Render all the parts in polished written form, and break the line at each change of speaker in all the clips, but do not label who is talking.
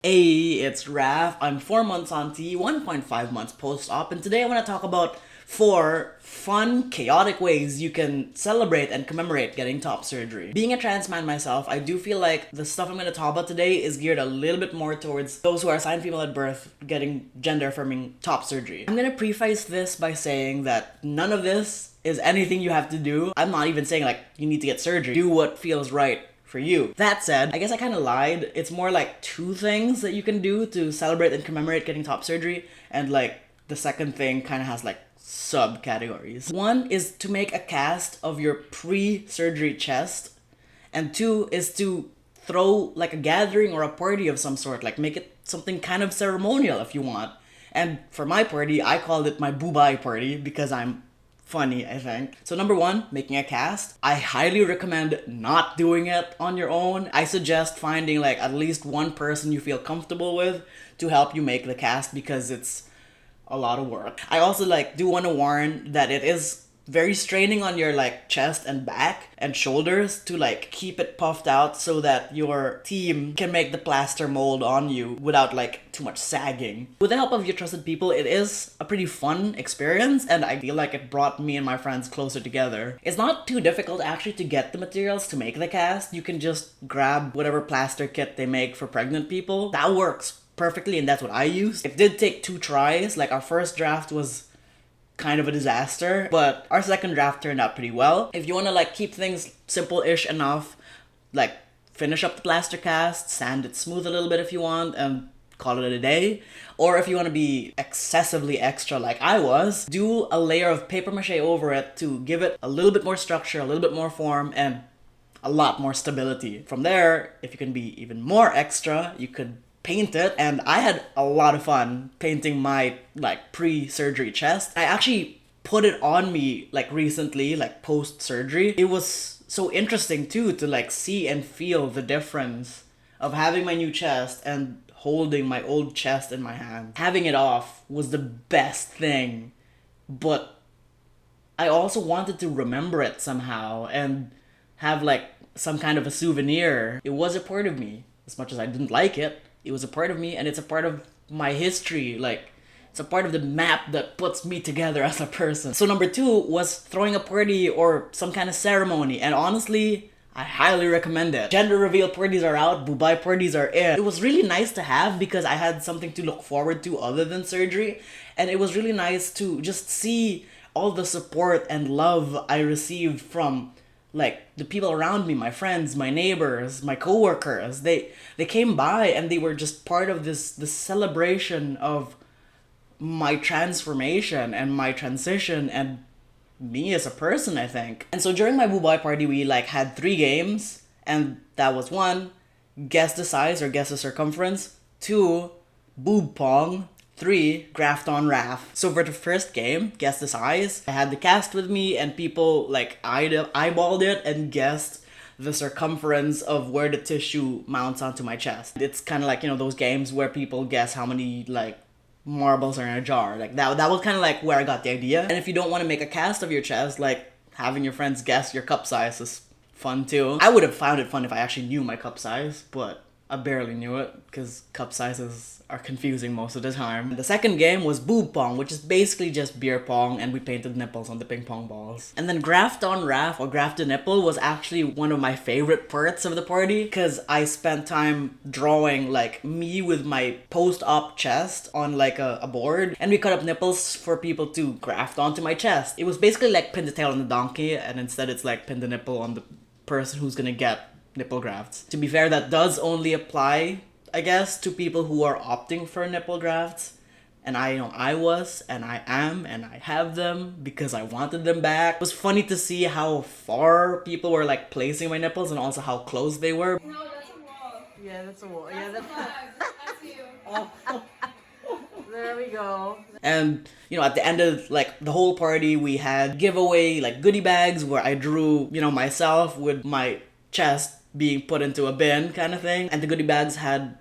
Hey, it's Raf. I'm 4 months on T, 1.5 months post-op, and today I want to talk about 4 fun, chaotic ways you can celebrate and commemorate getting top surgery. Being a trans man myself, I do feel like the stuff I'm going to talk about today is geared a little bit more towards those who are assigned female at birth getting gender-affirming top surgery. I'm going to preface this by saying that none of this is anything you have to do. I'm not even saying like you need to get surgery. Do what feels right for you. That said, I guess I kind of lied. It's more like 2 things that you can do to celebrate and commemorate getting top surgery, and like the second thing kind of has like subcategories. One is to make a cast of your pre-surgery chest, and 2 is to throw like a gathering or a party of some sort, like make it something kind of ceremonial if you want. And for my party, I called it my boo-bye party because I'm funny, I think. So number 1, making a cast. I highly recommend not doing it on your own. I suggest finding like at least one person you feel comfortable with to help you make the cast because it's a lot of work. I also like do want to warn that it is very straining on your like chest and back and shoulders to like keep it puffed out so that your team can make the plaster mold on you without like too much sagging. With the help of your trusted people, it is a pretty fun experience, and I feel like it brought me and my friends closer together. It's not too difficult actually to get the materials to make the cast. You can just grab whatever plaster kit they make for pregnant people. That works perfectly, and that's what I used. It did take 2 tries. Like our first draft was kind of a disaster, but our second draft turned out pretty well. If you want to like keep things simple-ish enough, like finish up the plaster cast, sand it smooth a little bit if you want, and call it a day. Or if you want to be excessively extra like I was, do a layer of paper mache over it to give it a little bit more structure, a little bit more form, and a lot more stability. From there, if you can be even more extra, you could paint it, and I had a lot of fun painting my like pre-surgery chest. I actually put it on me like recently, like post-surgery. It was so interesting too to like see and feel the difference of having my new chest and holding my old chest in my hand. Having it off was the best thing, but I also wanted to remember it somehow and have like some kind of a souvenir. It was a part of me. As much as I didn't like it, it was a part of me, and it's a part of my history. Like, it's a part of the map that puts me together as a person. So number 2 was throwing a party or some kind of ceremony, and honestly, I highly recommend it. Gender reveal parties are out, boo-bye parties are in. It was really nice to have because I had something to look forward to other than surgery, and it was really nice to just see all the support and love I received from like the people around me, my friends, my neighbors, my coworkers. They came by and they were just part of this celebration of my transformation and my transition and me as a person, I think. And so during my boo-bye party, we like had 3 games, and that was 1, guess the size or guess the circumference, 2, boob pong, 3, graft on Raf. So for the first game, guess the size, I had the cast with me and people like eyeballed it and guessed the circumference of where the tissue mounts onto my chest. It's kind of like, you know, those games where people guess how many like marbles are in a jar. Like that was kind of like where I got the idea. And if you don't want to make a cast of your chest, like having your friends guess your cup size is fun too. I would have found it fun if I actually knew my cup size, but I barely knew it because cup sizes are confusing most of the time. The second game was boob pong, which is basically just beer pong, and we painted nipples on the ping pong balls. And then graft on Raf or graft a nipple was actually one of my favorite parts of the party because I spent time drawing like me with my post-op chest on like a board, and we cut up nipples for people to graft onto my chest. It was basically like pin the tail on the donkey, and instead it's like pin the nipple on the person who's gonna get nipple grafts. To be fair, that does only apply, I guess, to people who are opting for nipple grafts. And I know I was, and I am, and I have them because I wanted them back. It was funny to see how far people were like placing my nipples and also how close they were.
No, that's a wall.
Yeah, that's a wall.
That's
Yeah,
the flag. That's you.
Oh. There we go. And, you know, at the end of, like, the whole party, we had giveaway, like, goodie bags where I drew, you know, myself with my chest being put into a bin kind of thing. And the goodie bags had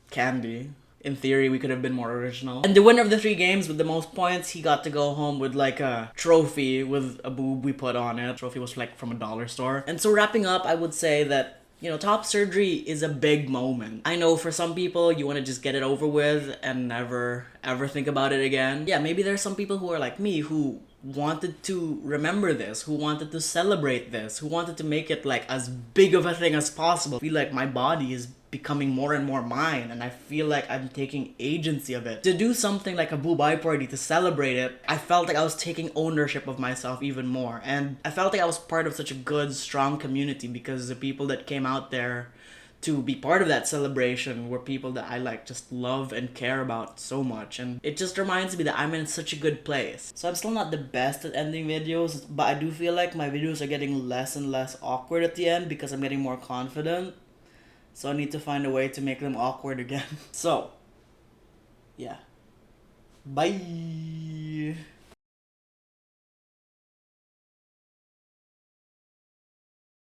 candy. In theory, we could have been more original. And the winner of the 3 games with the most points, he got to go home with like a trophy with a boob we put on it. The trophy was like from a dollar store. And so wrapping up, I would say that You know, top surgery is a big moment. I know for some people, you want to just get it over with and never ever think about it again. Yeah, maybe there's some people who are like me who wanted to remember this, who wanted to celebrate this, who wanted to make it like as big of a thing as possible. I feel like my body is becoming more and more mine, and I feel like I'm taking agency of it. To do something like a boo-bye party to celebrate it, I felt like I was taking ownership of myself even more, and I felt like I was part of such a good, strong community because the people that came out there to be part of that celebration were people that I like just love and care about so much, and it just reminds me that I'm in such a good place. So I'm still not the best at ending videos, but I do feel like my videos are getting less and less awkward at the end because I'm getting more confident. So I need to find a way to make them awkward again. So, yeah. Bye!